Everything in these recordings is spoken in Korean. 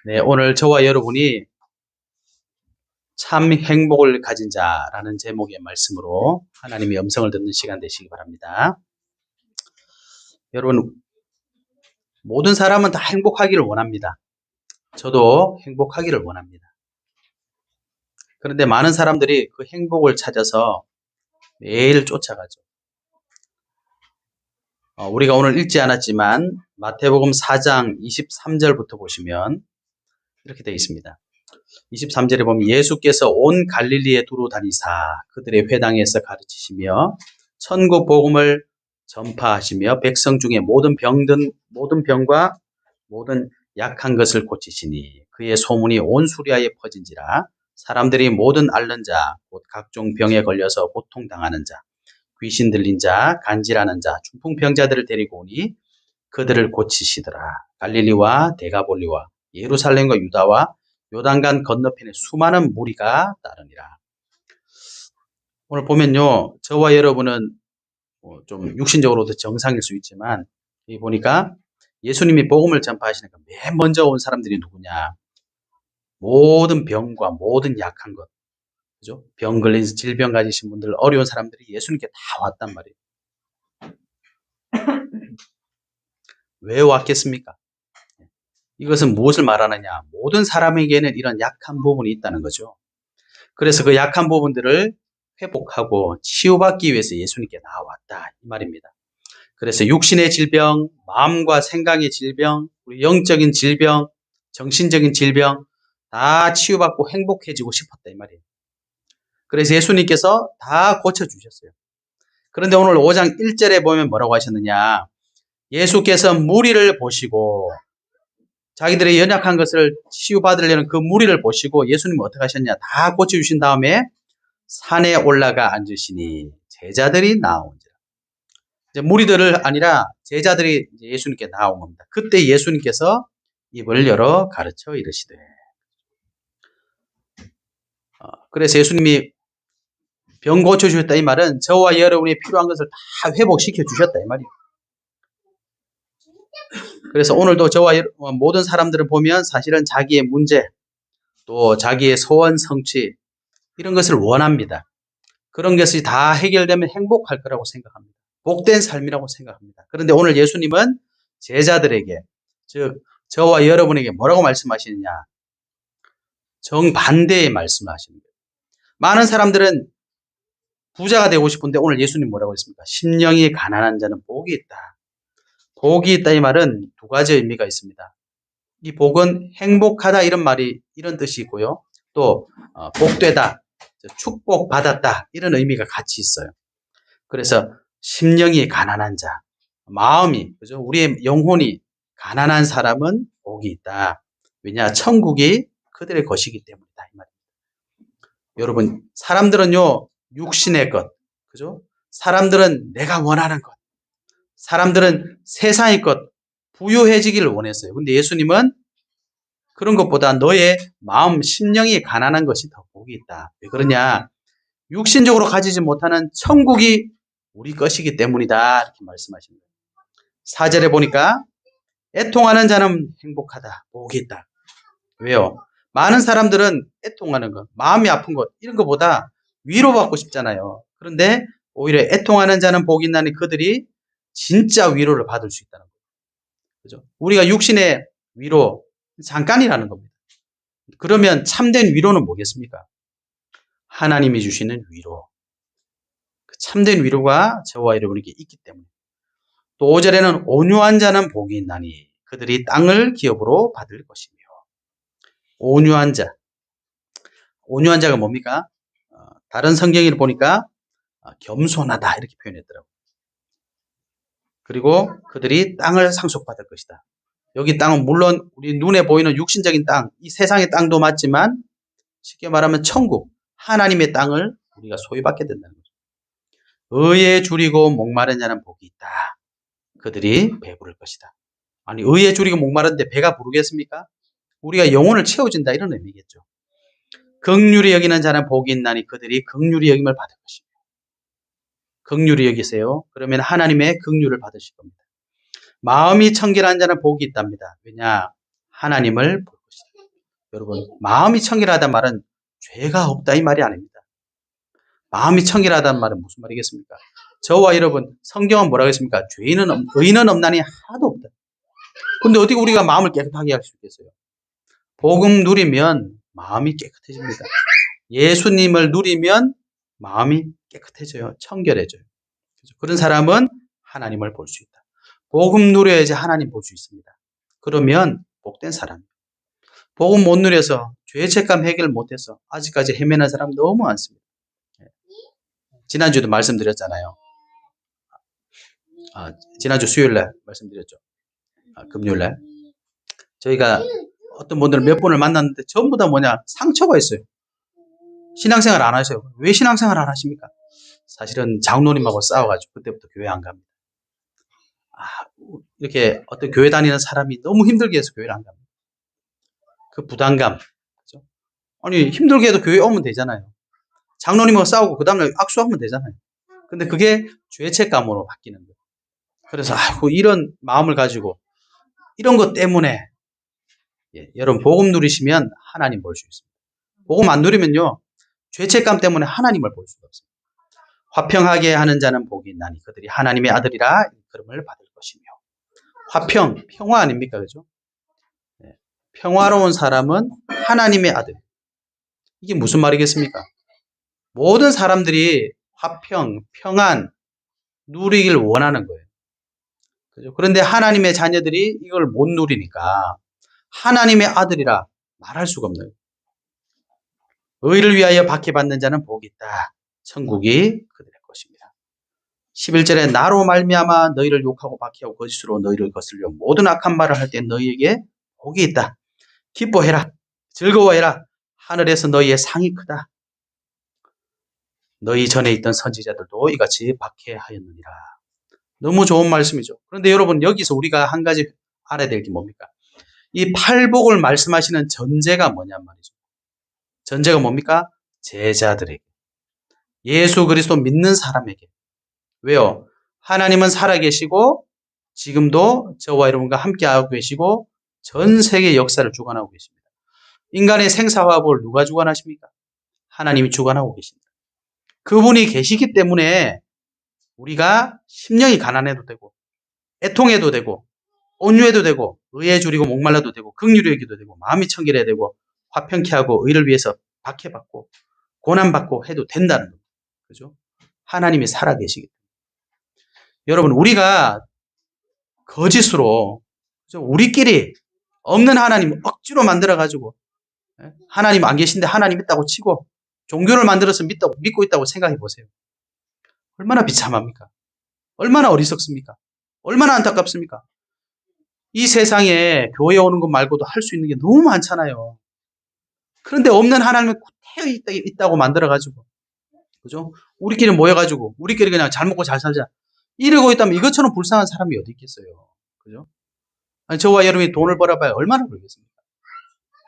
네, 오늘 저와 여러분이 참 행복을 가진 자라는 제목의 말씀으로 하나님의 음성을 듣는 시간 되시기 바랍니다. 여러분, 모든 사람은 다 행복하기를 원합니다. 저도 행복하기를 원합니다. 그런데 많은 사람들이 그 행복을 찾아서 매일 쫓아가죠. 우리가 오늘 읽지 않았지만 마태복음 4장 23절부터 보시면 이렇게 되어 있습니다. 23절에 보면 예수께서 온 갈릴리에 두루 다니사 그들의 회당에서 가르치시며 천국 복음을 전파하시며 백성 중에 모든 병과 모든 약한 것을 고치시니 그의 소문이 온 수리아에 퍼진지라. 사람들이 모든 앓는 자 곧 각종 병에 걸려서 고통당하는 자 귀신 들린 자 간질하는 자 중풍병자들을 데리고 오니 그들을 고치시더라. 갈릴리와 데가볼리와 예루살렘과 유다와 요단강 건너편에 수많은 무리가 따르니라. 오늘 보면요, 저와 여러분은 좀 육신적으로도 정상일 수 있지만 여기 보니까 예수님이 복음을 전파하시니까 맨 먼저 온 사람들이 누구냐? 모든 병과 모든 약한 것, 그죠? 병 걸린 질병 가지신 분들, 어려운 사람들이 예수님께 다 왔단 말이에요. 왜 왔겠습니까? 이것은 무엇을 말하느냐? 모든 사람에게는 이런 약한 부분이 있다는 거죠. 그래서 그 약한 부분들을 회복하고 치유받기 위해서 예수님께 나왔다 이 말입니다. 그래서 육신의 질병, 마음과 생각의 질병, 우리 영적인 질병, 정신적인 질병 다 치유받고 행복해지고 싶었다 이 말이에요. 그래서 예수님께서 다 고쳐주셨어요. 그런데 오늘 5장 1절에 보면 뭐라고 하셨느냐? 예수께서 무리를 보시고 자기들의 연약한 것을 치유받으려는 그 무리를 보시고 예수님은 어떻게 하셨냐? 다 고쳐주신 다음에 산에 올라가 앉으시니 제자들이 나온지라. 이제 무리들을 아니라 제자들이 예수님께 나온 겁니다. 그때 예수님께서 입을 열어 가르쳐 이르시되. 그래서 예수님이 병 고쳐주셨다 이 말은 저와 여러분이 필요한 것을 다 회복시켜 주셨다 이 말이에요. 그래서 오늘도 저와 모든 사람들을 보면 사실은 자기의 문제 또 자기의 소원 성취 이런 것을 원합니다. 그런 것이 다 해결되면 행복할 거라고 생각합니다. 복된 삶이라고 생각합니다. 그런데 오늘 예수님은 제자들에게 즉 저와 여러분에게 뭐라고 말씀하시느냐? 정반대의 말씀을 하시는 거예요. 많은 사람들은 부자가 되고 싶은데 오늘 예수님 뭐라고 했습니까? 심령이 가난한 자는 복이 있다. 복이 있다 이 말은 두 가지 의미가 있습니다. 이 복은 행복하다 이런 뜻이 있고요. 또 복되다, 축복받았다 이런 의미가 같이 있어요. 그래서 심령이 가난한 자, 마음이 그죠? 우리의 영혼이 가난한 사람은 복이 있다. 왜냐? 천국이 그들의 것이기 때문이다 이 말입니다. 여러분, 사람들은요 육신의 것, 그죠? 사람들은 내가 원하는 것, 사람들은 세상의 것, 부유해지기를 원했어요. 근데 예수님은 그런 것보다 너의 마음, 심령이 가난한 것이 더 복이 있다. 왜 그러냐? 육신적으로 가지지 못하는 천국이 우리 것이기 때문이다. 이렇게 말씀하십니다. 4절에 보니까 애통하는 자는 행복하다. 복이 있다. 왜요? 많은 사람들은 애통하는 것, 마음이 아픈 것 이런 것보다 위로받고 싶잖아요. 그런데 오히려 애통하는 자는 복이 있나니 그들이 진짜 위로를 받을 수 있다는 거죠. 그죠? 우리가 육신의 위로 잠깐이라는 겁니다. 그러면 참된 위로는 뭐겠습니까? 하나님이 주시는 위로. 그 참된 위로가 저와 여러분에게 있기 때문에. 또 5절에는 온유한 자는 복이 있나니 그들이 땅을 기업으로 받을 것이며. 온유한 자. 온유한 자가 뭡니까? 다른 성경을 보니까 겸손하다 이렇게 표현했더라고요. 그리고 그들이 땅을 상속받을 것이다. 여기 땅은 물론 우리 눈에 보이는 육신적인 땅, 이 세상의 땅도 맞지만 쉽게 말하면 천국, 하나님의 땅을 우리가 소유받게 된다는 거죠. 의에 줄이고 목마른 자는 복이 있다. 그들이 배부를 것이다. 아니 의에 줄이고 목마른데 배가 부르겠습니까? 우리가 영혼을 채워준다 이런 의미겠죠. 긍휼히 여기는 자는 복이 있나니 그들이 긍휼히 여김을 받을 것입니다. 긍휼히 여기세요. 그러면 하나님의 긍휼을 받으실 겁니다. 마음이 청결한 자는 복이 있답니다. 왜냐? 하나님을 볼 것이다. 여러분, 마음이 청결하다는 말은 죄가 없다 이 말이 아닙니다. 마음이 청결하다는 말은 무슨 말이겠습니까? 저와 여러분, 성경은 뭐라고 했습니까? 의인은 없나니 하나도 없다. 근데 어떻게 우리가 마음을 깨끗하게 할 수 있겠어요? 복음 누리면 마음이 깨끗해집니다. 예수님을 누리면 마음이 깨끗해져요. 청결해져요. 그런 사람은 하나님을 볼 수 있다. 복음 누려야지 하나님 볼 수 있습니다. 그러면 복된 사람. 복음 못 누려서 죄책감 해결 못해서 아직까지 헤매는 사람 너무 많습니다. 지난주에도 말씀드렸잖아요. 지난주 수요일날 말씀드렸죠. 금요일날. 저희가 어떤 분들은 몇 분을 만났는데 전부 다 상처가 있어요. 신앙생활 안 하셔요. 왜 신앙생활 안 하십니까? 사실은 장로님하고 싸워가지고 그때부터 교회 안 갑니다. 이렇게 어떤 교회 다니는 사람이 너무 힘들게 해서 교회를 안 갑니다. 그 부담감. 그렇죠? 아니, 힘들게 해도 교회 오면 되잖아요. 장로님하고 싸우고 그 다음날 악수하면 되잖아요. 근데 그게 죄책감으로 바뀌는 거예요. 그래서 이런 마음을 가지고 이런 것 때문에 여러분 복음 누리시면 하나님 볼 수 있습니다. 복음 안 누리면요. 죄책감 때문에 하나님을 볼 수가 없습니다. 화평하게 하는 자는 복이 있나니 그들이 하나님의 아들이라 일컬음을 받을 것이며. 화평, 평화 아닙니까? 그죠? 평화로운 사람은 하나님의 아들. 이게 무슨 말이겠습니까? 모든 사람들이 화평, 평안 누리길 원하는 거예요. 그죠? 그런데 하나님의 자녀들이 이걸 못 누리니까 하나님의 아들이라 말할 수가 없는 거예요. 의를 위하여 박해받는 자는 복이 있다. 천국이 그들의 것입니다. 11절에 나로 말미암아 너희를 욕하고 박해하고 거짓으로 너희를 거슬려 모든 악한 말을 할 때 너희에게 복이 있다. 기뻐해라. 즐거워해라. 하늘에서 너희의 상이 크다. 너희 전에 있던 선지자들도 이같이 박해하였느니라. 너무 좋은 말씀이죠. 그런데 여러분 여기서 우리가 한 가지 알아야 될 게 뭡니까? 이 팔복을 말씀하시는 전제가 뭐냔 말이죠. 전제가 뭡니까? 제자들에게. 예수 그리스도 믿는 사람에게. 왜요? 하나님은 살아계시고 지금도 저와 여러분과 함께하고 계시고 전 세계 역사를 주관하고 계십니다. 인간의 생사화복을 누가 주관하십니까? 하나님이 주관하고 계십니다. 그분이 계시기 때문에 우리가 심령이 가난해도 되고 애통해도 되고 온유해도 되고 의에 줄이고 목말라도 되고 긍휼히 여기도 되고 마음이 청결해야 되고 화평케 하고 의를 위해서 박해받고 고난받고 해도 된다는 겁니다. 그죠? 하나님이 살아계시기 때문에. 여러분 우리가 거짓으로 우리끼리 없는 하나님 억지로 만들어가지고 하나님 안 계신데 하나님 있다고 치고 종교를 만들어서 믿고 있다고 생각해 보세요. 얼마나 비참합니까? 얼마나 어리석습니까? 얼마나 안타깝습니까? 이 세상에 교회 오는 것 말고도 할 수 있는 게 너무 많잖아요. 그런데 없는 하나님을 구태여 있다고 만들어가지고 그죠? 우리끼리 모여가지고 우리끼리 그냥 잘 먹고 잘 살자 이러고 있다면 이것처럼 불쌍한 사람이 어디 있겠어요. 그죠? 아니, 저와 여러분이 돈을 벌어봐야 얼마나 벌겠습니까?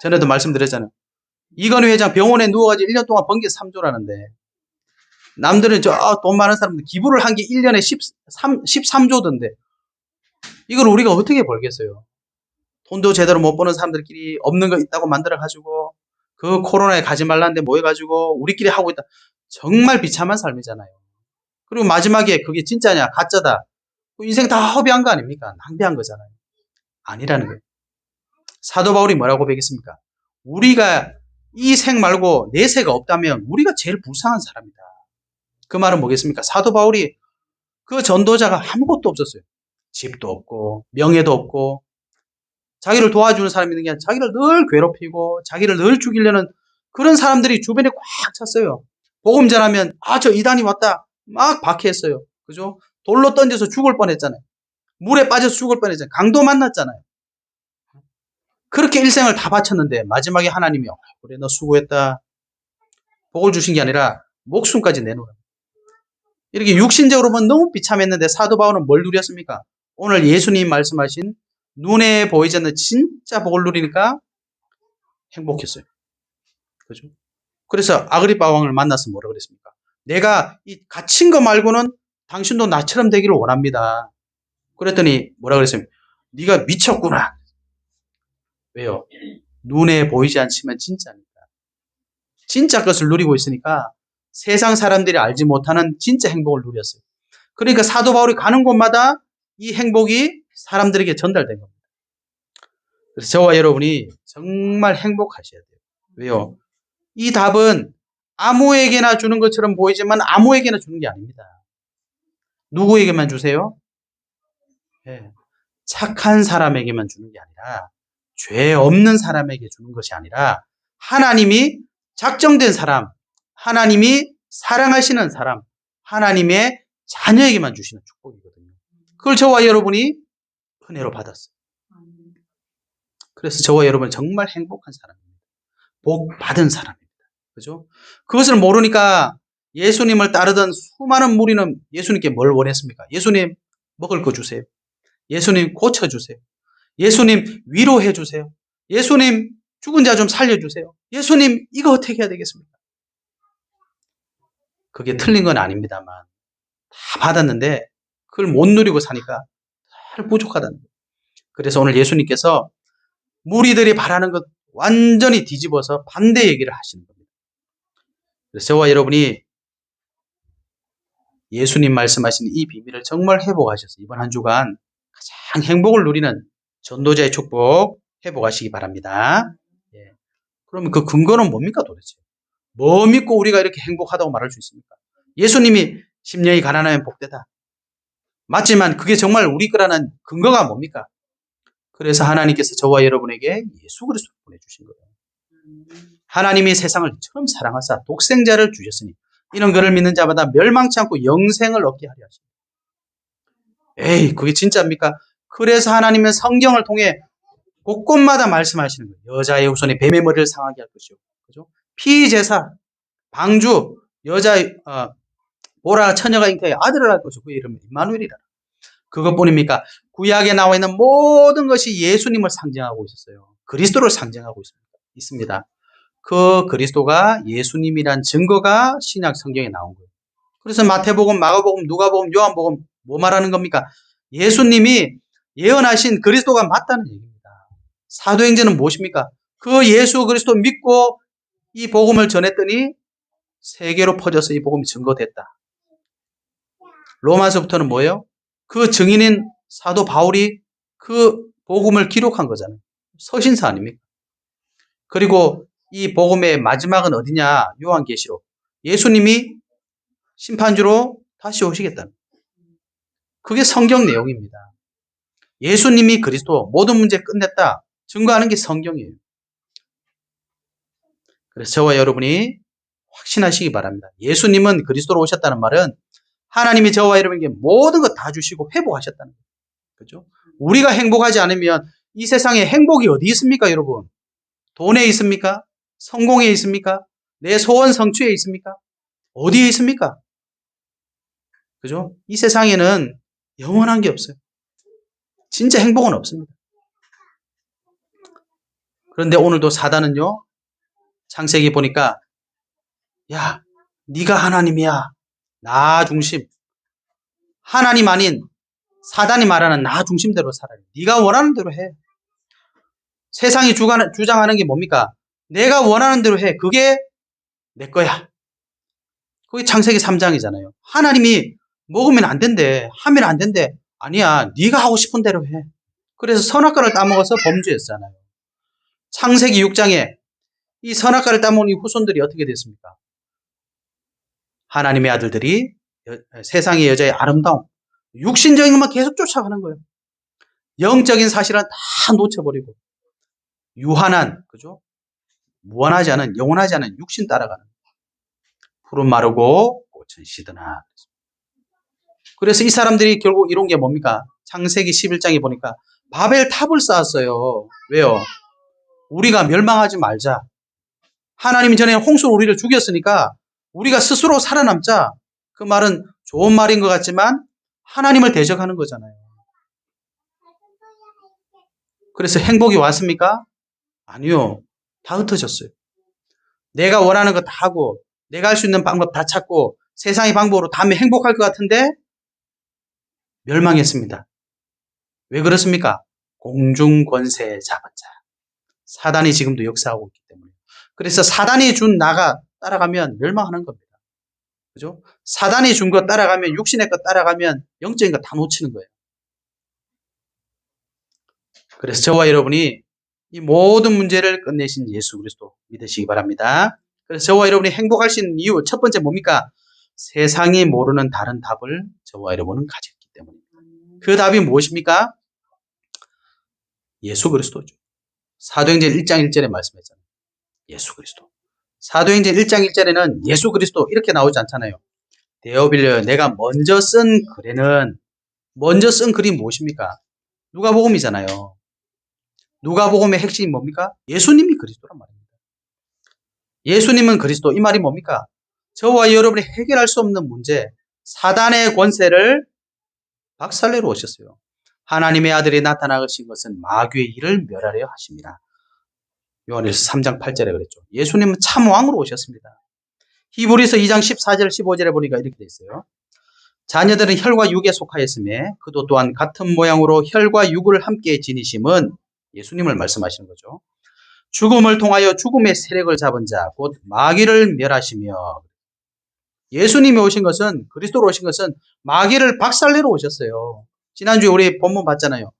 전에도 말씀드렸잖아요. 이건희 회장 병원에 누워가지고 1년 동안 번 게 3조라는데 남들은 돈 많은 사람들 기부를 한 게 1년에 13조던데 이걸 우리가 어떻게 벌겠어요? 돈도 제대로 못 버는 사람들끼리 없는 거 있다고 만들어가지고 그 코로나에 가지 말라는데 모여가지고 우리끼리 하고 있다. 정말 비참한 삶이잖아요. 그리고 마지막에 그게 진짜냐 가짜다. 인생 다 허비한 거 아닙니까? 낭비한 거잖아요. 아니라는 거예요. 사도 바울이 뭐라고 고백했습니까? 우리가 이 생 말고 내 세가 없다면 우리가 제일 불쌍한 사람이다. 그 말은 뭐겠습니까? 사도 바울이 그 전도자가 아무것도 없었어요. 집도 없고 명예도 없고 자기를 도와주는 사람이 있는 게 아니라 자기를 늘 괴롭히고 자기를 늘 죽이려는 그런 사람들이 주변에 꽉 찼어요. 복음 전하면 저 이단이 왔다 막 박해했어요. 그죠? 돌로 던져서 죽을 뻔했잖아요. 물에 빠져서 죽을 뻔했잖아요. 강도 만났잖아요. 그렇게 일생을 다 바쳤는데 마지막에 하나님이 그래 너 수고했다. 복을 주신 게 아니라 목숨까지 내놓으라. 이렇게 육신적으로 보면 너무 비참했는데 사도 바울은 뭘 누렸습니까? 오늘 예수님 말씀하신 눈에 보이지 않는 진짜 복을 누리니까 행복했어요. 그죠? 그래서 아그리빠 왕을 만나서 뭐라 그랬습니까? 내가 이 갇힌 거 말고는 당신도 나처럼 되기를 원합니다. 그랬더니 뭐라 그랬습니까? 네가 미쳤구나. 왜요? 눈에 보이지 않지만 진짜입니다. 진짜 것을 누리고 있으니까 세상 사람들이 알지 못하는 진짜 행복을 누렸어요. 그러니까 사도 바울이 가는 곳마다 이 행복이 사람들에게 전달된 겁니다. 그래서 저와 여러분이 정말 행복하셔야 돼요. 왜요? 이 답은 아무에게나 주는 것처럼 보이지만 아무에게나 주는 게 아닙니다. 누구에게만 주세요? 네. 착한 사람에게만 주는 게 아니라 죄 없는 사람에게 주는 것이 아니라 하나님이 작정된 사람, 하나님이 사랑하시는 사람, 하나님의 자녀에게만 주시는 축복이거든요. 그걸 저와 여러분이 은혜로 받았어요. 그래서 저와 여러분은 정말 행복한 사람입니다. 복 받은 사람입니다. 그죠? 그것을 모르니까 예수님을 따르던 수많은 무리는 예수님께 뭘 원했습니까? 예수님 먹을 거 주세요. 예수님 고쳐주세요. 예수님 위로해 주세요. 예수님 죽은 자 좀 살려주세요. 예수님 이거 어떻게 해야 되겠습니까? 그게 틀린 건 아닙니다만 다 받았는데 그걸 못 누리고 사니까 잘 부족하다는 거예요. 그래서 오늘 예수님께서 무리들이 바라는 것 완전히 뒤집어서 반대 얘기를 하시는 겁니다. 그래서 저와 여러분이 예수님 말씀하신 이 비밀을 정말 회복하셔서 이번 한 주간 가장 행복을 누리는 전도자의 축복 회복하시기 바랍니다. 예. 그러면 그 근거는 뭡니까 도대체? 뭐 믿고 우리가 이렇게 행복하다고 말할 수 있습니까? 예수님이 심령이 가난하면 복되다. 맞지만 그게 정말 우리 거라는 근거가 뭡니까? 그래서 하나님께서 저와 여러분에게 예수 그리스도를 보내주신 거예요. 하나님이 세상을 처음 사랑하사 독생자를 주셨으니 이런 그를 믿는 자마다 멸망치 않고 영생을 얻게 하려 하십니다. 에이, 그게 진짜입니까? 그래서 하나님은 성경을 통해 곳곳마다 말씀하시는 거예요. 여자의 후손이 뱀의 머리를 상하게 할 것이요. 그죠? 피제사, 방주, 여자, 보라 처녀가 잉태하여 아들을 낳을 것이고 그 이름은 임마누엘이라. 그것뿐입니까? 구약에 나와 있는 모든 것이 예수님을 상징하고 있었어요. 그리스도를 상징하고 있습니다. 그 그리스도가 예수님이란 증거가 신약 성경에 나온 거예요. 그래서 마태복음, 마가복음, 누가복음, 요한복음 뭐 말하는 겁니까? 예수님이 예언하신 그리스도가 맞다는 얘기입니다. 사도행전은 무엇입니까? 그 예수 그리스도 믿고 이 복음을 전했더니 세계로 퍼져서 이 복음이 증거됐다. 로마서부터는 뭐예요? 그 증인인 사도 바울이 그 복음을 기록한 거잖아요. 서신서 아닙니까? 그리고 이 복음의 마지막은 어디냐? 요한계시록. 예수님이 심판주로 다시 오시겠다. 그게 성경 내용입니다. 예수님이 그리스도 모든 문제 끝냈다. 증거하는 게 성경이에요. 그래서 저와 여러분이 확신하시기 바랍니다. 예수님은 그리스도로 오셨다는 말은 하나님이 저와 여러분에게 모든 것 다 주시고 회복하셨다는 거예요. 그죠? 우리가 행복하지 않으면 이 세상에 행복이 어디 있습니까, 여러분? 돈에 있습니까? 성공에 있습니까? 내 소원 성취에 있습니까? 어디에 있습니까? 그죠? 이 세상에는 영원한 게 없어요. 진짜 행복은 없습니다. 그런데 오늘도 사단은요, 창세기 보니까, 야, 네가 하나님이야. 나 중심. 하나님 아닌 사단이 말하는 나 중심대로 살아요. 네가 원하는 대로 해. 세상이 주장하는 게 뭡니까? 내가 원하는 대로 해. 그게 내 거야. 그게 창세기 3장이잖아요. 하나님이 먹으면 안 된대. 하면 안 된대. 아니야. 네가 하고 싶은 대로 해. 그래서 선악과를 따먹어서 범죄했잖아요. 창세기 6장에 이 선악과를 따먹은 이 후손들이 어떻게 됐습니까? 하나님의 아들들이 세상의 여자의 아름다움, 육신적인 것만 계속 쫓아가는 거예요. 영적인 사실은 다 놓쳐버리고 유한한, 그죠? 무한하지 않은, 영원하지 않은 육신 따라가는 푸른 마르고 꽃은 시드나. 그래서 이 사람들이 결국 이룬 게 뭡니까? 창세기 11장에 보니까 바벨 탑을 쌓았어요. 왜요? 우리가 멸망하지 말자. 하나님이 전에 홍수로 우리를 죽였으니까 우리가 스스로 살아남자. 그 말은 좋은 말인 것 같지만 하나님을 대적하는 거잖아요. 그래서 행복이 왔습니까? 아니요. 다 흩어졌어요. 내가 원하는 거 다 하고 내가 할 수 있는 방법 다 찾고 세상의 방법으로 다 하면 행복할 것 같은데 멸망했습니다. 왜 그렇습니까? 공중권세 잡은 자. 사단이 지금도 역사하고 있기 때문에. 그래서 사단이 준 나가 따라가면 멸망하는 겁니다. 그죠? 사단이 준 거 따라가면, 육신의 거 따라가면 영적인 거 다 놓치는 거예요. 그래서 저와 여러분이 이 모든 문제를 끝내신 예수 그리스도 믿으시기 바랍니다. 그래서 저와 여러분이 행복할 수 있는 이유 첫 번째 뭡니까? 세상이 모르는 다른 답을 저와 여러분은 가졌기 때문입니다. 그 답이 무엇입니까? 예수 그리스도죠. 사도행전 1장 1절에 말씀했잖아요. 예수 그리스도. 사도행전 1장 1절에는 예수 그리스도 이렇게 나오지 않잖아요. 데오빌려 내가 먼저 쓴 글이 무엇입니까? 누가복음이잖아요. 누가복음의 핵심이 뭡니까? 예수님이 그리스도란 말입니다. 예수님은 그리스도. 이 말이 뭡니까? 저와 여러분이 해결할 수 없는 문제, 사단의 권세를 박살내러 오셨어요. 하나님의 아들이 나타나신 것은 마귀의 일을 멸하려 하십니다. 요한일서 3장 8절에 그랬죠. 예수님은 참 왕으로 오셨습니다. 히브리서 2장 14절 15절에 보니까 이렇게 돼 있어요. 자녀들은 혈과 육에 속하였으며 그도 또한 같은 모양으로 혈과 육을 함께 지니심은 예수님을 말씀하시는 거죠. 죽음을 통하여 죽음의 세력을 잡은 자, 곧 마귀를 멸하시며 예수님이 오신 것은, 그리스도로 오신 것은 마귀를 박살내러 오셨어요. 지난주에 우리 본문 봤잖아요.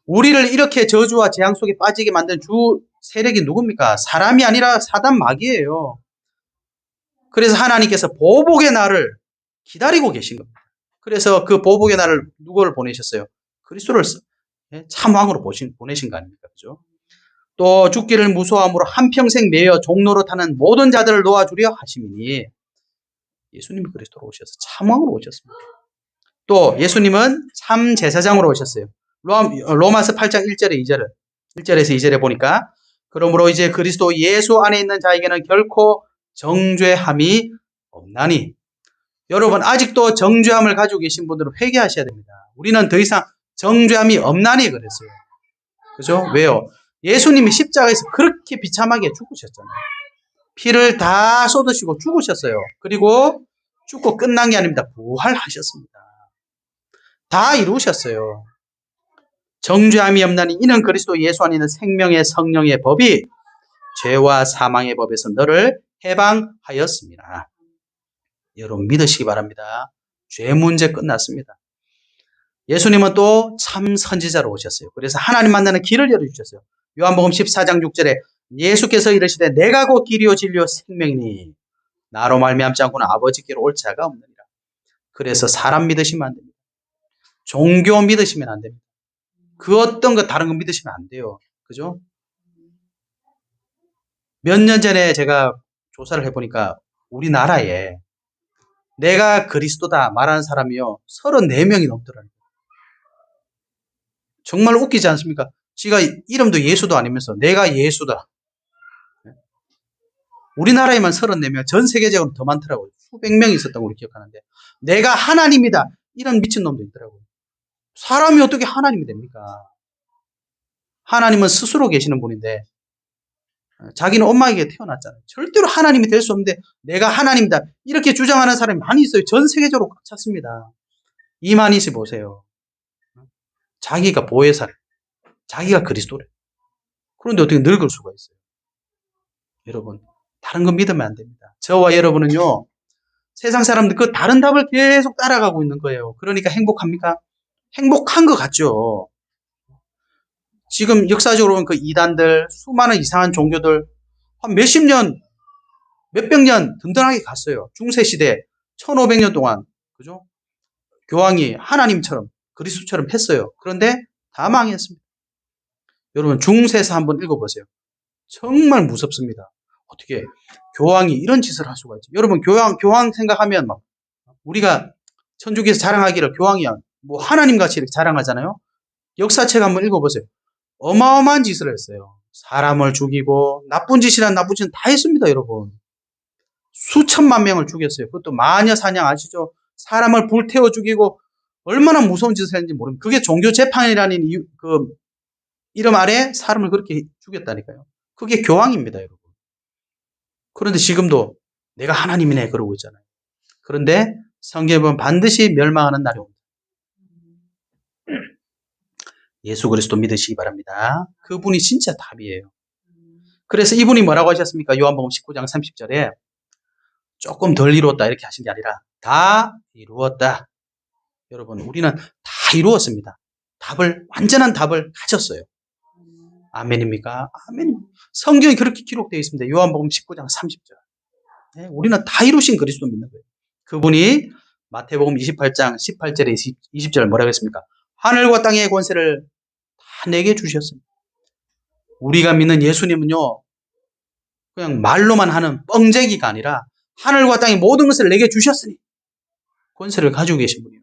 우리를 이렇게 저주와 재앙 속에 빠지게 만든 주 세력이 누굽니까? 사람이 아니라 사단 마귀예요. 그래서 하나님께서 보복의 날을 기다리고 계신 겁니다. 그래서 그 보복의 날을 누구를 보내셨어요? 그리스도를 참 왕으로 보내신 거 아닙니까? 그죠? 또 죽기를 무서워함으로 한평생 매여 종로로 타는 모든 자들을 놓아주려 하심이니 예수님이 그리스도로 오셔서 참 왕으로 오셨습니다. 또 예수님은 참 제사장으로 오셨어요. 로마서 8장 1절에서 2절에 보니까 그러므로 이제 그리스도 예수 안에 있는 자에게는 결코 정죄함이 없나니. 여러분 아직도 정죄함을 가지고 계신 분들은 회개하셔야 됩니다. 우리는 더 이상 정죄함이 없나니 그랬어요. 그죠? 왜요? 예수님이 십자가에서 그렇게 비참하게 죽으셨잖아요. 피를 다 쏟으시고 죽으셨어요. 그리고 죽고 끝난 게 아닙니다. 부활하셨습니다. 다 이루셨어요. 정죄함이 없나니 이는 그리스도 예수 안에 있는 생명의 성령의 법이 죄와 사망의 법에서 너를 해방하였습니다. 여러분 믿으시기 바랍니다. 죄 문제 끝났습니다. 예수님은 또 참 선지자로 오셨어요. 그래서 하나님 만나는 길을 열어주셨어요. 요한복음 14장 6절에 예수께서 이르시되 내가 곧 길이요 진리요 생명이니 나로 말미암지 않고는 아버지께로 올 자가 없느니라. 그래서 사람 믿으시면 안 됩니다. 종교 믿으시면 안 됩니다. 그 어떤 거 다른 거 믿으시면 안 돼요. 그죠? 몇 년 전에 제가 조사를 해보니까 우리나라에 내가 그리스도다 말하는 사람이요 34명이 넘더라고요. 정말 웃기지 않습니까? 지가 이름도 예수도 아니면서 내가 예수다. 우리나라에만 34명, 전 세계적으로 더 많더라고요. 수백 명이 있었던 걸로 기억하는데 내가 하나님이다. 이런 미친놈도 있더라고요. 사람이 어떻게 하나님이 됩니까? 하나님은 스스로 계시는 분인데 자기는 엄마에게 태어났잖아요. 절대로 하나님이 될 수 없는데 내가 하나님이다. 이렇게 주장하는 사람이 많이 있어요. 전 세계적으로 꽉 찼습니다. 이만희씨 보세요. 자기가 보혜사래. 자기가 그리스도래. 그런데 어떻게 늙을 수가 있어요? 여러분 다른 거 믿으면 안 됩니다. 저와 여러분은요. 세상 사람들 그 다른 답을 계속 따라가고 있는 거예요. 그러니까 행복합니까? 행복한 것 같죠. 지금 역사적으로 보면 그 이단들, 수많은 이상한 종교들 한 몇십 년, 몇백 년 든든하게 갔어요. 중세시대 1500년 동안 그죠? 교황이 하나님처럼 그리스도처럼 했어요. 그런데 다 망했습니다. 여러분 중세서 한번 읽어보세요. 정말 무섭습니다. 어떻게 교황이 이런 짓을 할 수가 있지? 여러분 교황 생각하면 막 우리가 천주교에서 자랑하기를 교황이야 뭐 하나님같이 이렇게 자랑하잖아요. 역사책 한번 읽어보세요. 어마어마한 짓을 했어요. 사람을 죽이고 나쁜 짓이란 나쁜 짓은 다 했습니다. 여러분. 수천만 명을 죽였어요. 그것도 마녀 사냥 아시죠? 사람을 불태워 죽이고 얼마나 무서운 짓을 했는지 모릅니다. 그게 종교 재판이라는 그 이름 아래 사람을 그렇게 죽였다니까요. 그게 교황입니다. 여러분. 그런데 지금도 내가 하나님이네 그러고 있잖아요. 그런데 성경에 보면 반드시 멸망하는 날이 옵니다. 예수 그리스도 믿으시기 바랍니다. 그분이 진짜 답이에요. 그래서 이분이 뭐라고 하셨습니까? 요한복음 19장 30절에 조금 덜 이루었다 이렇게 하신 게 아니라 다 이루었다. 여러분, 우리는 다 이루었습니다. 완전한 답을 가졌어요. 아멘입니까? 아멘. 성경이 그렇게 기록되어 있습니다. 요한복음 19장 30절. 네, 우리는 다 이루신 그리스도 믿는 거예요. 그분이 마태복음 28장 18절에 20절 뭐라고 했습니까? 하늘과 땅의 권세를 다 내게 주셨습니다. 우리가 믿는 예수님은요, 그냥 말로만 하는 뻥쟁이가 아니라 하늘과 땅의 모든 것을 내게 주셨으니 권세를 가지고 계신 분이요.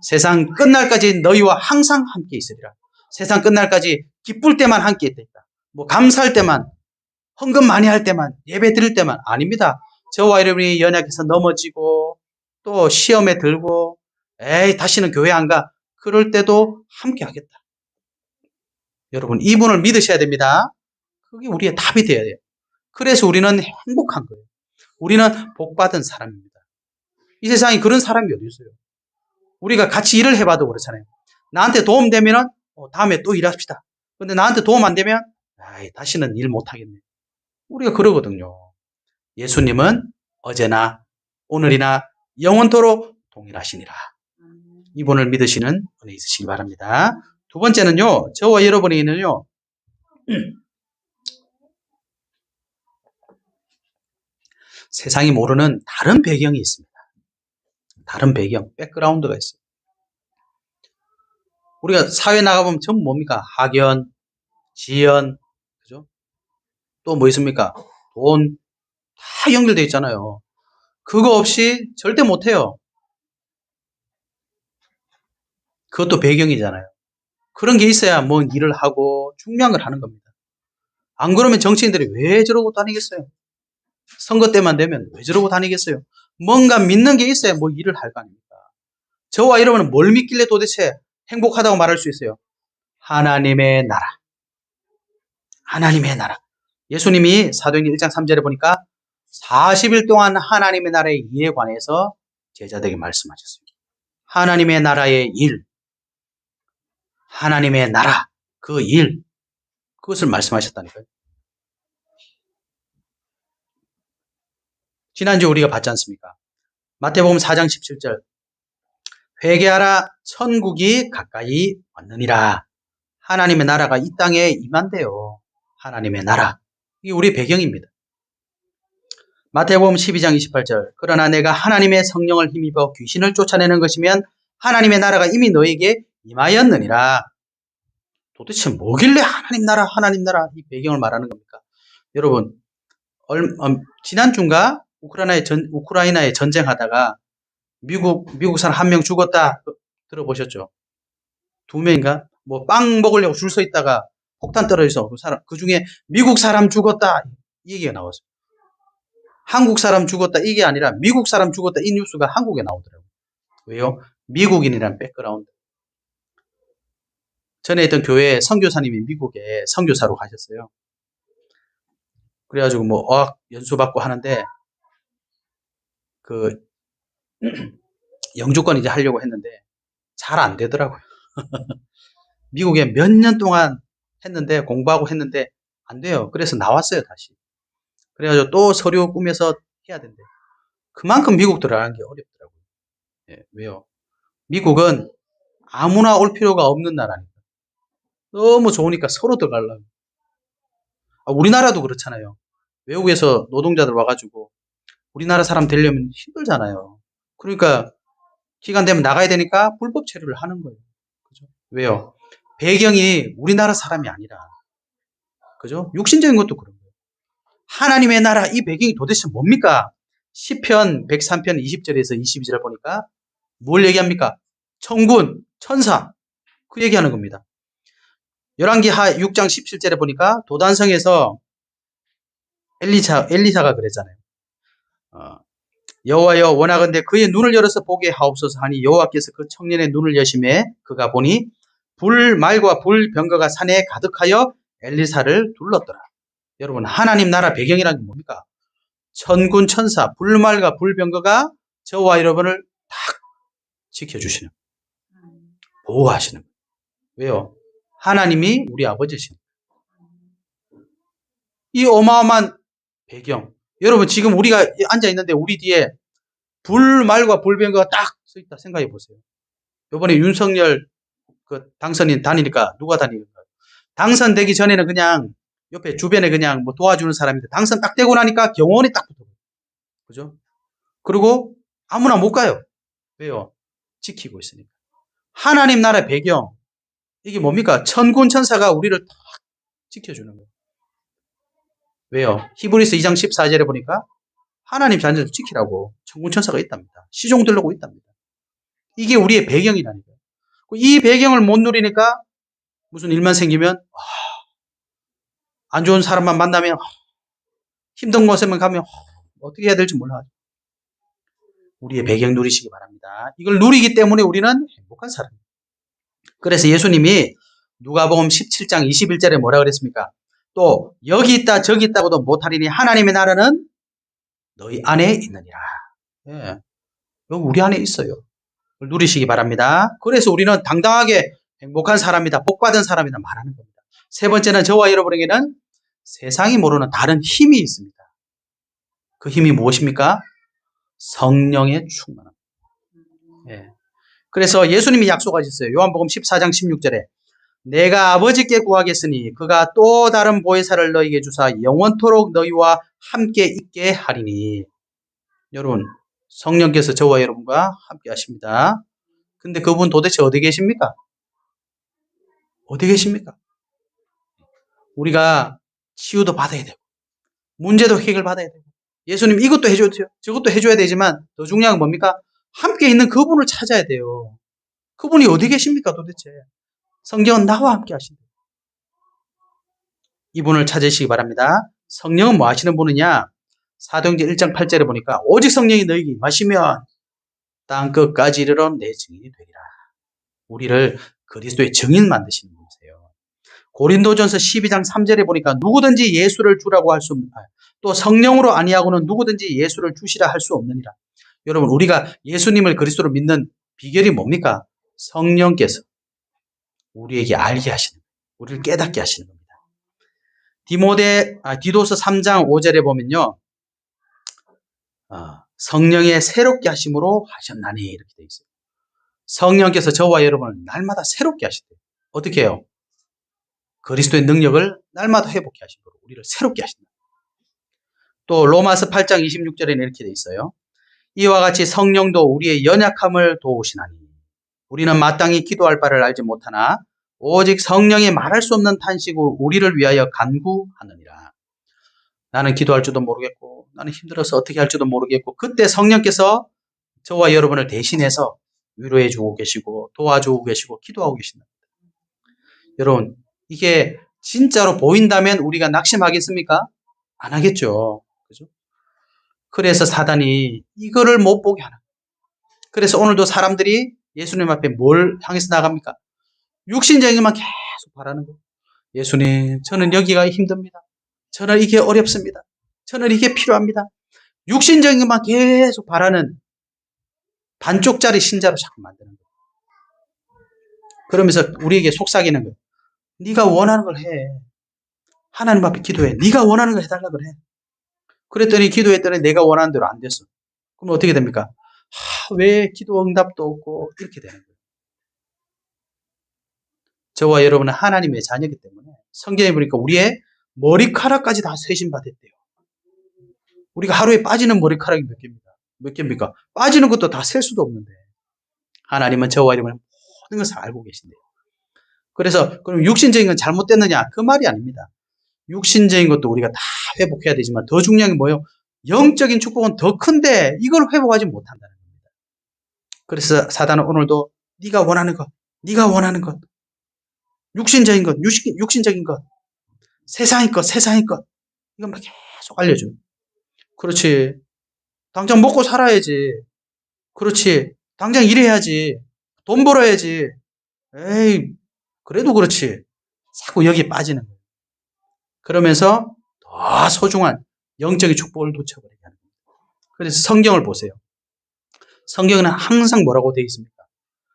세상 끝날까지 너희와 항상 함께 있으리라. 세상 끝날까지 기쁠 때만 함께 있다. 뭐 감사할 때만, 헌금 많이 할 때만, 예배 드릴 때만 아닙니다. 저와 여러분이 연약해서 넘어지고 또 시험에 들고 에이 다시는 교회 안 가. 그럴 때도 함께 하겠다. 여러분 이분을 믿으셔야 됩니다. 그게 우리의 답이 되어야 돼요. 그래서 우리는 행복한 거예요. 우리는 복받은 사람입니다. 이 세상에 그런 사람이 어디 있어요? 우리가 같이 일을 해봐도 그렇잖아요. 나한테 도움 되면은 다음에 또 일합시다. 근데 나한테 도움 안 되면 다시는 일 못하겠네. 우리가 그러거든요. 예수님은 어제나 오늘이나 영원토록 동일하시니라. 이분을 믿으시는 은혜 있으시기 바랍니다. 두 번째는요. 저와 여러분에게는요. 세상이 모르는 다른 배경이 있습니다. 다른 배경, 백그라운드가 있어요. 우리가 사회 나가보면 전부 뭡니까? 학연, 지연, 그죠? 또 뭐 있습니까? 돈, 다 연결되어 있잖아요. 그거 없이 절대 못해요. 그것도 배경이잖아요. 그런 게 있어야 뭔 일을 하고 중요한 걸 하는 겁니다. 안 그러면 정치인들이 왜 저러고 다니겠어요? 선거 때만 되면 왜 저러고 다니겠어요? 뭔가 믿는 게 있어야 뭐 일을 할 거 아닙니까? 저와 여러분은 뭘 믿길래 도대체 행복하다고 말할 수 있어요? 하나님의 나라. 하나님의 나라. 예수님이 사도행전 1장 3절에 보니까 40일 동안 하나님의 나라의 일에 관해서 제자들에게 말씀하셨어요. 하나님의 나라의 일, 하나님의 나라, 그 일, 그것을 말씀하셨다니까요. 지난주 우리가 봤지 않습니까? 마태복음 4장 17절 회개하라 천국이 가까이 왔느니라. 하나님의 나라가 이 땅에 임한대요. 하나님의 나라. 이게 우리 배경입니다. 마태복음 12장 28절 그러나 내가 하나님의 성령을 힘입어 귀신을 쫓아내는 것이면 하나님의 나라가 이미 너에게 임하였느니라. 도대체 뭐길래 하나님 나라 이 배경을 말하는 겁니까? 여러분 지난주인가 우크라이나에 전쟁하다가 미국 사람 한 명 죽었다 들어보셨죠? 2명인가? 뭐 빵 먹으려고 줄 서 있다가 폭탄 떨어져서 그 중에 미국 사람 죽었다 이 얘기가 나왔어요. 한국 사람 죽었다 이게 아니라 미국 사람 죽었다 이 뉴스가 한국에 나오더라고요. 왜요? 미국인이란 백그라운드. 전에 있던 교회 선교사님이 미국에 선교사로 가셨어요. 그래가지고 뭐 어학 연수 받고 하는데 그 영주권 이제 하려고 했는데 잘 안 되더라고요. 미국에 몇 년 동안 했는데 공부하고 했는데 안 돼요. 그래서 나왔어요 다시. 그래가지고 또 서류 꾸며서 해야 된대. 그만큼 미국 들어가는 게 어렵더라고요. 예, 왜요? 미국은 아무나 올 필요가 없는 나라니까. 너무 좋으니까 서로 들어가려고. 우리나라도 그렇잖아요. 외국에서 노동자들 와가지고 우리나라 사람 되려면 힘들잖아요. 그러니까 기간 되면 나가야 되니까 불법 체류를 하는 거예요. 그죠? 왜요? 배경이 우리나라 사람이 아니라, 그죠? 육신적인 것도 그런 거예요. 하나님의 나라 이 배경이 도대체 뭡니까? 시편 103편 20절에서 22절 보니까 뭘 얘기합니까? 천군, 천사 그 얘기하는 겁니다. 열왕기하 6장 17절에 보니까 도단성에서 엘리사가 그랬잖아요. 여호와여 원하건대 그의 눈을 열어서 보게 하옵소서 하니 여호와께서 그 청년의 눈을 여심해 그가 보니 불말과 불병거가 산에 가득하여 엘리사를 둘렀더라. 여러분 하나님 나라 배경이란 게 뭡니까? 천군 천사 불말과 불병거가 저와 여러분을 딱 지켜주시는 보호하시는 거예요. 왜요? 하나님이 우리 아버지십니다. 이 어마어마한 배경. 여러분 지금 우리가 앉아 있는데 우리 뒤에 불말과 불병거가 딱 서 있다 생각해 보세요. 이번에 윤석열 그 당선인 다니니까 누가 다니는가요? 당선되기 전에는 그냥 옆에 주변에 그냥 뭐 도와주는 사람인데 당선 딱 되고 나니까 경호원이 딱 붙어요. 그죠? 그리고 아무나 못 가요. 왜요? 지키고 있으니까. 하나님 나라의 배경. 이게 뭡니까? 천군 천사가 우리를 딱 지켜주는 거예요. 왜요? 히브리서 2장 14절에 보니까 하나님 자녀를 지키라고 천군 천사가 있답니다. 시종 들르고 있답니다. 이게 우리의 배경이라니까요. 이 배경을 못 누리니까 무슨 일만 생기면 안 좋은 사람만 만나면 힘든 곳에만 가면 어떻게 해야 될지 몰라. 우리의 배경 누리시기 바랍니다. 이걸 누리기 때문에 우리는 행복한 사람입니다. 그래서 예수님이 누가복음 17장 21절에 뭐라 그랬습니까? 또 여기 있다 저기 있다고도 못하리니 하나님의 나라는 너희 안에 있느니라. 예, 여기 우리 안에 있어요. 누리시기 바랍니다. 그래서 우리는 당당하게 행복한 사람이다, 복받은 사람이다 말하는 겁니다. 세 번째는 저와 여러분에게는 세상이 모르는 다른 힘이 있습니다. 그 힘이 무엇입니까? 성령의 충만함. 예. 그래서 예수님이 약속하셨어요. 요한복음 14장 16절에 내가 아버지께 구하겠으니 그가 또 다른 보혜사를 너희에게 주사 영원토록 너희와 함께 있게 하리니. 여러분 성령께서 저와 여러분과 함께 하십니다. 근데 그분 도대체 어디 계십니까? 어디 계십니까? 우리가 치유도 받아야 되고 문제도 해결받아야 되고 예수님 이것도 해줘야 돼요. 저것도 해줘야 되지만 더 중요한 건 뭡니까? 함께 있는 그분을 찾아야 돼요. 그분이 어디 계십니까 도대체? 성경은 나와 함께 하신다. 이분을 찾으시기 바랍니다. 성령은 뭐 하시는 분이냐? 사도행전 1장 8절에 보니까 오직 성령이 너희에게 임하시면 땅끝까지 이르러 내 증인이 되리라. 우리를 그리스도의 증인 만드시는 분이세요. 고린도전서 12장 3절에 보니까 누구든지 예수를 주라고 할 수 없는 또 성령으로 아니하고는 누구든지 예수를 주시라 할 수 없느니라. 여러분 우리가 예수님을 그리스도로 믿는 비결이 뭡니까? 성령께서 우리에게 알게 하시는 거예요. 우리를 깨닫게 하시는 겁니다. 디도서 3장 5절에 보면요. 성령의 새롭게 하심으로 하셨나니 이렇게 되어 있어요. 성령께서 저와 여러분을 날마다 새롭게 하시대요. 어떻게 해요? 그리스도의 능력을 날마다 회복해 하시므로 우리를 새롭게 하신다. 또 로마서 8장 26절에는 이렇게 되어 있어요. 이와 같이 성령도 우리의 연약함을 도우시나니 우리는 마땅히 기도할 바를 알지 못하나 오직 성령이 말할 수 없는 탄식으로 우리를 위하여 간구하느니라. 나는 기도할 줄도 모르겠고 나는 힘들어서 어떻게 할지도 모르겠고 그때 성령께서 저와 여러분을 대신해서 위로해 주고 계시고 도와주고 계시고 기도하고 계신다. 여러분 이게 진짜로 보인다면 우리가 낙심하겠습니까? 안 하겠죠. 그죠? 그래서 사단이 이거를 못 보게 하는. 그래서 오늘도 사람들이 예수님 앞에 뭘 향해서 나갑니까? 육신적인만 계속 바라는 거예요. 예수님, 저는 여기가 힘듭니다. 저는 이게 어렵습니다. 저는 이게 필요합니다. 육신적인 것만 계속 바라는 반쪽짜리 신자로 자꾸 만드는 거예요. 그러면서 우리에게 속삭이는 거예요. 네가 원하는 걸 해. 하나님 앞에 기도해. 네가 원하는 걸 해달라 그래. 그랬더니 기도했더니 내가 원하는 대로 안 됐어. 그럼 어떻게 됩니까? 왜 기도 응답도 없고 이렇게 되는 거예요. 저와 여러분은 하나님의 자녀이기 때문에 성경에 보니까 우리의 머리카락까지 다 세심받았대요. 우리가 하루에 빠지는 머리카락이 몇 개입니까? 빠지는 것도 다 셀 수도 없는데 하나님은 저와 여러분의 모든 것을 알고 계신대요. 그래서 그럼 육신적인 건 잘못됐느냐? 그 말이 아닙니다. 육신적인 것도 우리가 다 회복해야 되지만 더 중요한 게 뭐예요? 영적인 축복은 더 큰데 이걸 회복하지 못한다는 겁니다. 그래서 사단은 오늘도 네가 원하는 것, 네가 원하는 것, 육신적인 것, 육신적인 것, 세상의 것 이것만 계속 알려줘요. 그렇지. 당장 먹고 살아야지. 그렇지. 당장 일해야지. 돈 벌어야지. 에이, 그래도 그렇지. 자꾸 여기에 빠지는 거예요. 그러면서 더 소중한 영적인 축복을 놓쳐버리게 하는 거예요. 그래서 성경을 보세요. 성경에는 항상 뭐라고 되어 있습니까?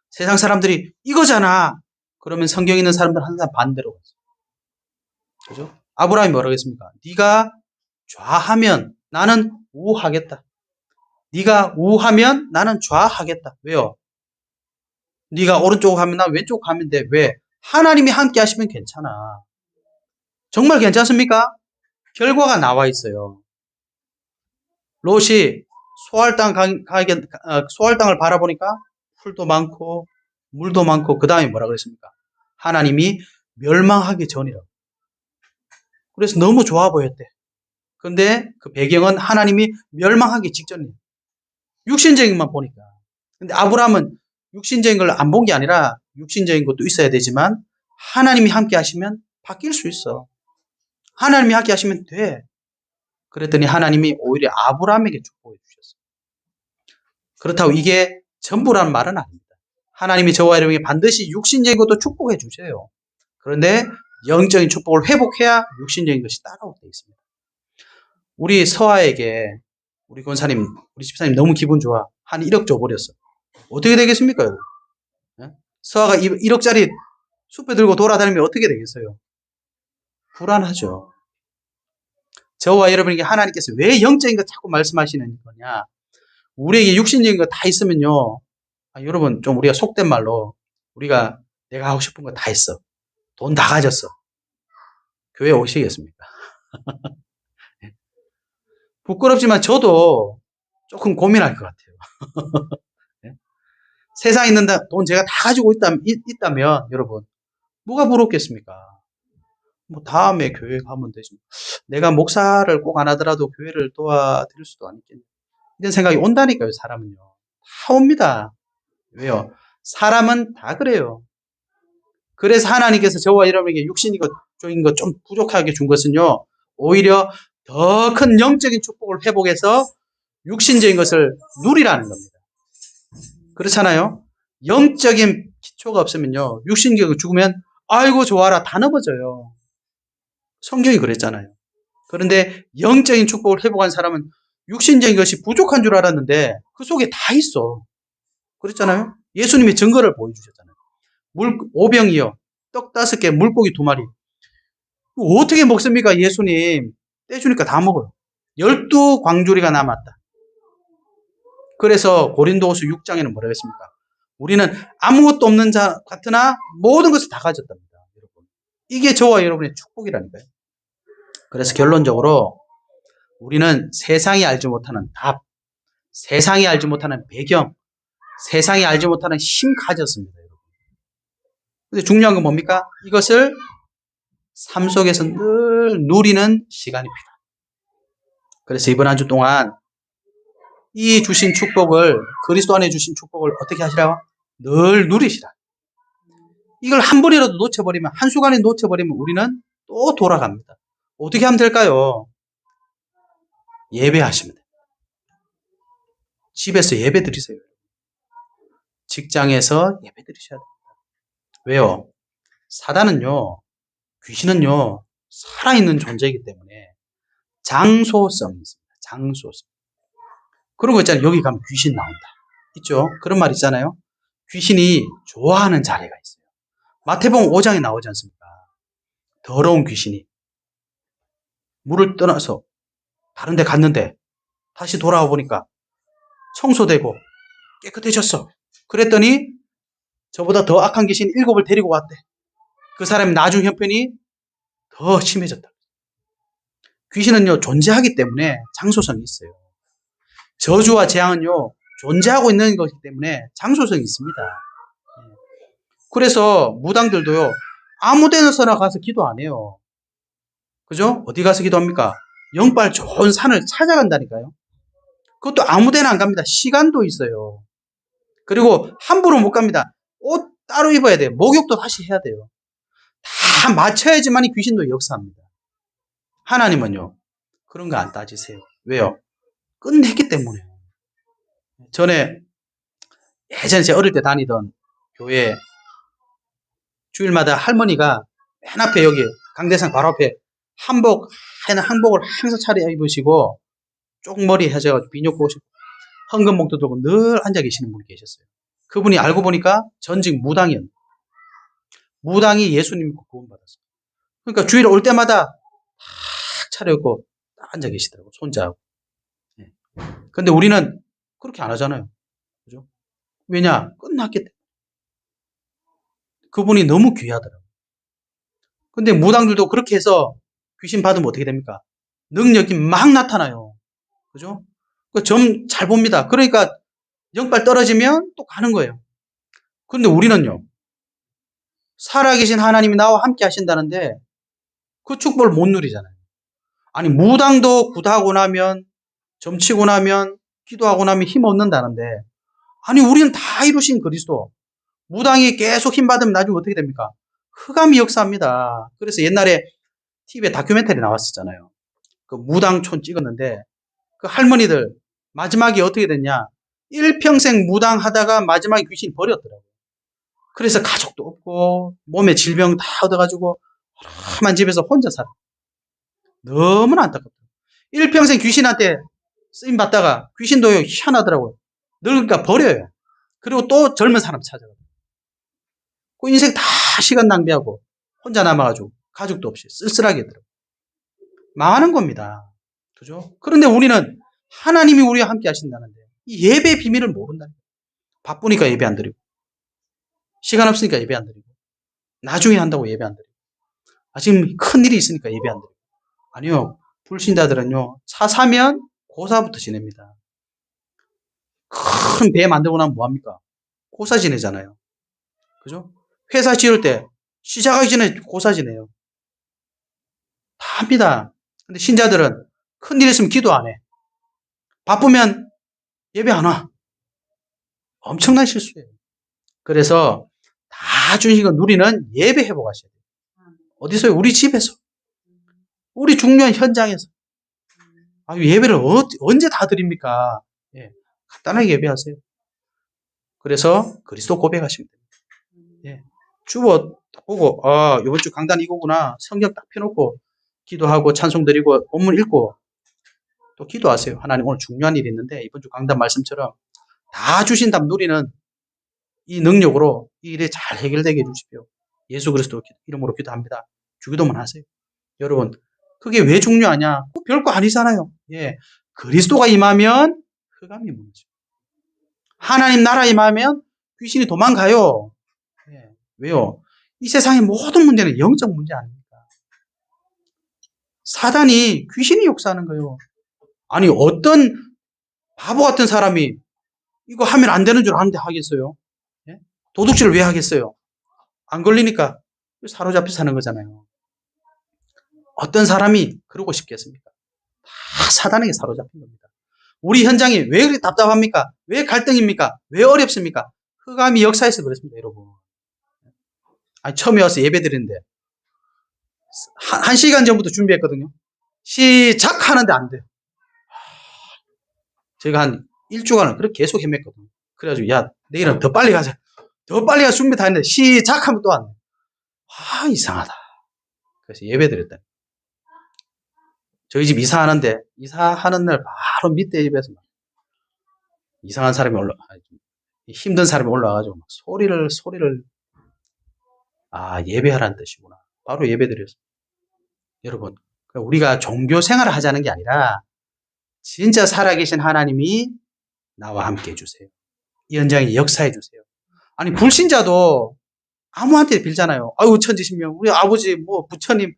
세상 사람들이 이거잖아. 그러면 성경에 있는 사람들은 항상 반대로 가죠. 그죠? 아브라함이 뭐라고 했습니까? 네가 좌하면 나는 우하겠다. 네가 우하면 나는 좌하겠다. 왜요? 네가 오른쪽 하면 나 왼쪽 하면 돼. 왜? 하나님이 함께 하시면 괜찮아. 정말 괜찮습니까? 결과가 나와 있어요. 롯이 소할 땅을 바라보니까 풀도 많고 물도 많고 그 다음에 뭐라 그랬습니까? 하나님이 멸망하기 전이라고. 그래서 너무 좋아 보였대. 근데 그 배경은 하나님이 멸망하기 직전이에요. 육신적인 것만 보니까. 근데 아브라함은 육신적인 걸 안 본 게 아니라 육신적인 것도 있어야 되지만 하나님이 함께 하시면 바뀔 수 있어. 하나님이 함께 하시면 돼. 그랬더니 하나님이 오히려 아브라함에게 축복해 주셨어요. 그렇다고 이게 전부라는 말은 아닙니다. 하나님이 저와 여러분에게 반드시 육신적인 것도 축복해 주세요. 그런데 영적인 축복을 회복해야 육신적인 것이 따라오게 되어 있습니다. 우리 서아에게 우리 권사님, 우리 집사님 너무 기분 좋아. 한 1억 줘버렸어. 어떻게 되겠습니까, 여러분? 서아가 1억짜리 숲에 들고 돌아다니면 어떻게 되겠어요? 불안하죠. 저와 여러분에게 하나님께서 왜 영적인 것 자꾸 말씀하시는 거냐? 우리에게 육신적인 거 다 있으면요. 여러분, 좀 우리가 속된 말로 우리가 내가 하고 싶은 거 다 했어. 돈 다 가졌어. 교회 오시겠습니까? 부끄럽지만 저도 조금 고민할 것 같아요. 세상에 있는 돈 제가 다 가지고 있다면 여러분 뭐가 부럽겠습니까? 뭐 다음에 교회 가면 되지. 내가 목사를 꼭 안 하더라도 교회를 도와드릴 수도 있겠네. 이런 생각이 온다니까요. 사람은요. 다 옵니다. 왜요? 사람은 다 그래요. 그래서 하나님께서 저와 여러분에게 육신적인 것 좀 부족하게 준 것은요. 오히려 더 큰 영적인 축복을 회복해서 육신적인 것을 누리라는 겁니다. 그렇잖아요. 영적인 기초가 없으면요. 육신적인 거 죽으면 아이고 좋아라 다 넘어져요. 성경이 그랬잖아요. 그런데 영적인 축복을 회복한 사람은 육신적인 것이 부족한 줄 알았는데 그 속에 다 있어. 그랬잖아요. 예수님이 증거를 보여주셨잖아요. 물 5병이요. 떡 5개, 물고기 2마리. 어떻게 먹습니까? 예수님. 떼주니까 다 먹어요. 12광주리가 남았다. 그래서 고린도후서 6장에는 뭐라고 했습니까? 우리는 아무것도 없는 자 같으나 모든 것을 다 가졌답니다. 여러분. 이게 저와 여러분의 축복이라니까요. 그래서 결론적으로 우리는 세상이 알지 못하는 답, 세상이 알지 못하는 배경, 세상이 알지 못하는 힘 가졌습니다. 여러분. 근데 중요한 건 뭡니까? 이것을 삶 속에서 늘 누리는 시간이 필요합니다. 그래서 이번 한 주 동안 이 주신 축복을, 그리스도 안에 주신 축복을 어떻게 하시라고? 늘 누리시라. 이걸 한 번이라도 놓쳐버리면, 한순간에 놓쳐버리면 우리는 또 돌아갑니다. 어떻게 하면 될까요? 예배하시면 됩니다. 집에서 예배 드리세요. 직장에서 예배 드리셔야 됩니다. 왜요? 사단은요, 귀신은요, 살아있는 존재이기 때문에 장소성이 있습니다. 장소성. 그런 거 있잖아요. 여기 가면 귀신 나온다. 있죠? 그런 말 있잖아요. 귀신이 좋아하는 자리가 있어요. 마태복음 5장에 나오지 않습니까? 더러운 귀신이 물을 떠나서 다른 데 갔는데 다시 돌아와 보니까 청소되고 깨끗해졌어. 그랬더니 저보다 더 악한 귀신 7을 데리고 왔대. 그 사람의 나중 형편이 더 심해졌다. 귀신은요, 존재하기 때문에 장소성이 있어요. 저주와 재앙은요, 존재하고 있는 것이기 때문에 장소성이 있습니다. 그래서 무당들도요, 아무 데서나 가서 기도 안 해요. 그죠? 어디 가서 기도합니까? 영빨 좋은 산을 찾아간다니까요. 그것도 아무 데나 안 갑니다. 시간도 있어요. 그리고 함부로 못 갑니다. 옷 따로 입어야 돼요. 목욕도 다시 해야 돼요. 다 맞춰야지만이 귀신도 역사합니다. 하나님은요, 그런 거 안 따지세요. 왜요? 끝냈기 때문에. 전에 예전에 제가 어릴 때 다니던 교회 주일마다 할머니가 맨 앞에 여기 강대상 바로 앞에 한복을 항상 차려 입으시고 쪽머리 하셔가지고 비녀고 오시고 헌금목도 들고 늘 앉아 계시는 분이 계셨어요. 그분이 알고 보니까 전직 무당이었는데 무당이 예수님 믿고 구원받았어요. 그러니까 주일 올 때마다 탁 차려입고 딱 앉아 계시더라고요. 손자하고. 예. 근데 우리는 그렇게 안 하잖아요. 그죠? 왜냐? 끝났기 때문에. 그분이 너무 귀하더라고요. 근데 무당들도 그렇게 해서 귀신 받으면 어떻게 됩니까? 능력이 막 나타나요. 그죠? 점 잘 봅니다. 그러니까 영빨 떨어지면 또 가는 거예요. 그런데 우리는요, 살아계신 하나님이 나와 함께 하신다는데 그 축복을 못 누리잖아요. 아니, 무당도 굿하고 나면, 점치고 나면, 기도하고 나면 힘 얻는다는데, 아니, 우리는 다 이루신 그리스도. 무당이 계속 힘 받으면 나중에 어떻게 됩니까? 흑암이 역사합니다. 그래서 옛날에 TV에 다큐멘터리 나왔었잖아요. 그 무당촌 찍었는데, 그 할머니들, 마지막에 어떻게 됐냐? 일평생 무당하다가 마지막에 귀신이 버렸더라고요. 그래서 가족도 없고, 몸에 질병 다 얻어가지고, 험한 집에서 혼자 살아. 너무나 안타깝다. 일평생 귀신한테 쓰임 받다가 귀신도 희한하더라고요. 늙으니까 버려요. 그리고 또 젊은 사람 찾아가요. 그 인생 다 시간 낭비하고 혼자 남아가지고 가족도 없이 쓸쓸하게 더라고요. 망하는 겁니다. 그죠? 그런데 우리는 하나님이 우리와 함께 하신다는데 이 예배의 비밀을 모른다는 거예요. 바쁘니까 예배 안 드리고 시간 없으니까 예배 안 드리고 나중에 한다고 예배 안 드리고 지금 큰 일이 있으니까 예배 안 드리고 아니요. 불신자들은요. 차 사면 고사부터 지냅니다. 큰 배 만들고 나면 뭐합니까? 고사 지내잖아요. 그죠? 회사 지을 때 시작하기 전에 고사 지내요. 다 합니다. 근데 신자들은 큰일 있으면 기도 안 해. 바쁘면 예배 안 와. 엄청난 실수예요. 그래서 다 주신 거 누리는 예배 회복하셔야 돼요. 어디서요? 우리 집에서. 우리 중요한 현장에서. 예배를 언제 다 드립니까? 예, 간단하게 예배하세요. 그래서 그리스도 고백하시면 됩니다. 예, 주보 보고 이번 주 강단 이거구나. 성경 딱 펴놓고 기도하고 찬송 드리고 본문 읽고 또 기도하세요. 하나님 오늘 중요한 일이 있는데 이번 주 강단 말씀처럼 다 주신다면 누리는 이 능력으로 이 일이 잘 해결되게 해주십시오. 예수 그리스도 이름으로 기도합니다. 주기도만 하세요. 여러분 그게 왜 중요하냐? 별거 아니잖아요. 예, 그리스도가 임하면 흑암이 무너져. 하나님 나라 임하면 귀신이 도망가요. 예, 왜요? 이 세상의 모든 문제는 영적 문제 아닙니까? 사단이 귀신이 역사하는 거예요. 아니 어떤 바보 같은 사람이 이거 하면 안 되는 줄 아는데 하겠어요? 예? 도둑질을 왜 하겠어요? 안 걸리니까 사로잡혀 사는 거잖아요. 어떤 사람이 그러고 싶겠습니까? 다 사단에게 사로잡힌 겁니다. 우리 현장이 왜 그렇게 답답합니까? 왜 갈등입니까? 왜 어렵습니까? 흑암이 역사에서 그렇습니다, 여러분. 처음에 와서 예배 드리는데 한 시간 전부터 준비했거든요. 시작하는데 안 돼요. 제가 한 일주간을 그렇게 계속 헤맸거든요. 그래가지고 야 내일은 더 빨리 가자. 더 빨리 가서 준비 다 했는데 시작하면 또 안 돼. 이상하다. 그래서 예배 드렸다. 저희 집 이사하는데 이사하는 날 바로 밑에 집에서 이상한 사람이 힘든 사람이 올라와가지고 소리를 예배하라는 뜻이구나. 바로 예배 드렸어요. 여러분 우리가 종교 생활을 하자는 게 아니라 진짜 살아계신 하나님이 나와 함께 해주세요. 이 현장에 역사해 주세요. 아니 불신자도 아무한테 빌잖아요. 천지신명 우리 아버지 부처님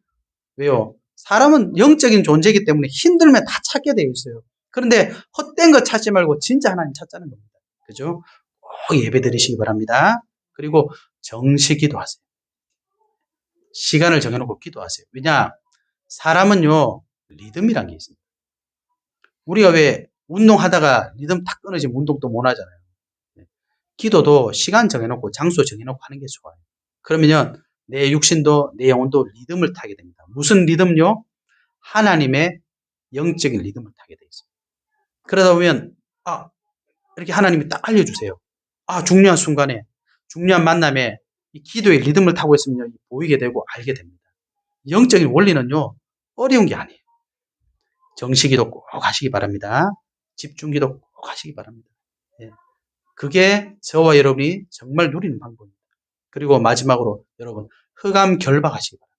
왜요? 사람은 영적인 존재이기 때문에 힘들면 다 찾게 되어 있어요. 그런데 헛된 거 찾지 말고 진짜 하나님 찾자는 겁니다. 그죠? 꼭 예배 드리시기 바랍니다. 그리고 정시 기도하세요. 시간을 정해놓고 기도하세요. 왜냐? 사람은요 리듬이란 게 있습니다. 우리가 왜 운동하다가 리듬 탁 끊어지면 운동도 못 하잖아요. 기도도 시간 정해놓고 장소 정해놓고 하는 게 좋아요. 그러면 내 육신도 내 영혼도 리듬을 타게 됩니다. 무슨 리듬요? 하나님의 영적인 리듬을 타게 돼 있어요. 그러다 보면 이렇게 하나님이 딱 알려주세요. 중요한 순간에 중요한 만남에 이 기도의 리듬을 타고 있으면 보이게 되고 알게 됩니다. 영적인 원리는요 어려운 게 아니에요. 정시기도 꼭 하시기 바랍니다. 집중기도 꼭 하시기 바랍니다. 그게 저와 여러분이 정말 누리는 방법입니다. 그리고 마지막으로 여러분 흑암 결박하시기 바랍니다.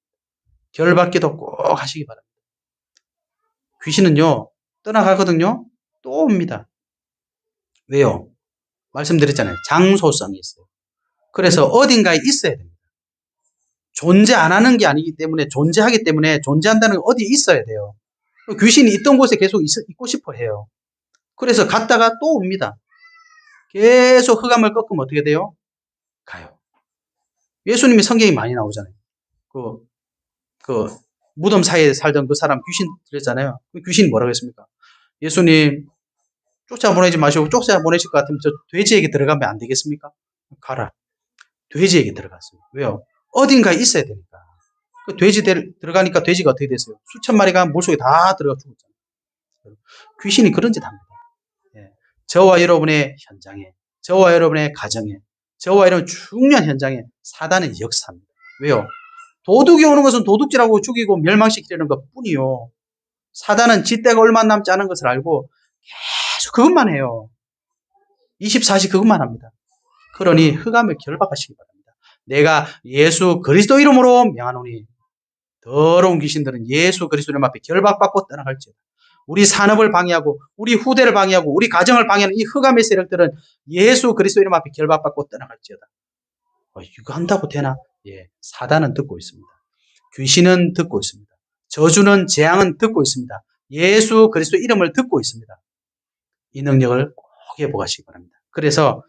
결박기도 꼭 하시기 바랍니다. 귀신은요 떠나가거든요. 또 옵니다. 왜요? 말씀드렸잖아요. 장소성이 있어요. 그래서 어딘가에 있어야 됩니다. 존재 안 하는 게 아니기 때문에 존재하기 때문에 존재한다는 건 어디에 있어야 돼요. 귀신이 있던 곳에 계속 있고 싶어 해요. 그래서 갔다가 또 옵니다. 계속 흑암을 꺾으면 어떻게 돼요? 가요. 예수님이 성경이 많이 나오잖아요. 그 무덤 사이에 살던 그 사람 귀신 들렸잖아요. 그 귀신이 뭐라고 했습니까? 예수님 쫓아보내지 마시고 쫓아보내실 것 같으면 저 돼지에게 들어가면 안 되겠습니까? 가라. 돼지에게 들어갔어요. 왜요? 어딘가에 있어야 되니까. 그 돼지 들어가니까 돼지가 어떻게 됐어요? 수천 마리가 물속에 다 들어가 죽었잖아요. 귀신이 그런 짓 합니다. 예. 저와 여러분의 현장에, 저와 여러분의 가정에, 저와 여러분 중요한 현장에 사단의 역사입니다. 왜요? 도둑이 오는 것은 도둑질하고 죽이고 멸망시키려는 것 뿐이요. 사단은 지때가 얼마 남지 않은 것을 알고 계속 그것만 해요. 24시 그것만 합니다. 그러니 흑암을 결박하시기 바랍니다. 내가 예수 그리스도 이름으로 명하노니 더러운 귀신들은 예수 그리스도 이름 앞에 결박받고 떠나갈지어다. 우리 산업을 방해하고 우리 후대를 방해하고 우리 가정을 방해하는 이 흑암의 세력들은 예수 그리스도 이름 앞에 결박받고 떠나갈지어다. 이거 한다고 되나? 예, 사단은 듣고 있습니다. 귀신은 듣고 있습니다. 저주는 재앙은 듣고 있습니다. 예수 그리스도 이름을 듣고 있습니다. 이 능력을 꼭 회복하시기 바랍니다. 그래서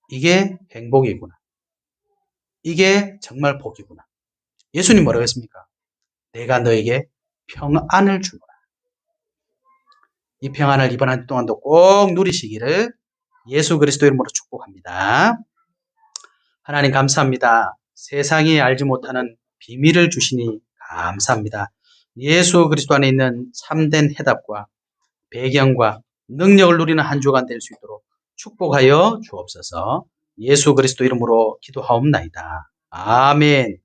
이게 행복이구나. 이게 정말 복이구나. 예수님 뭐라고 했습니까? 내가 너에게 평안을 주노라. 이 평안을 이번 한 주 동안도 꼭 누리시기를 예수 그리스도 이름으로 축복합니다. 하나님 감사합니다. 세상이 알지 못하는 비밀을 주시니 감사합니다. 예수 그리스도 안에 있는 참된 해답과 배경과 능력을 누리는 한 주간 될 수 있도록 축복하여 주옵소서. 예수 그리스도 이름으로 기도하옵나이다. 아멘.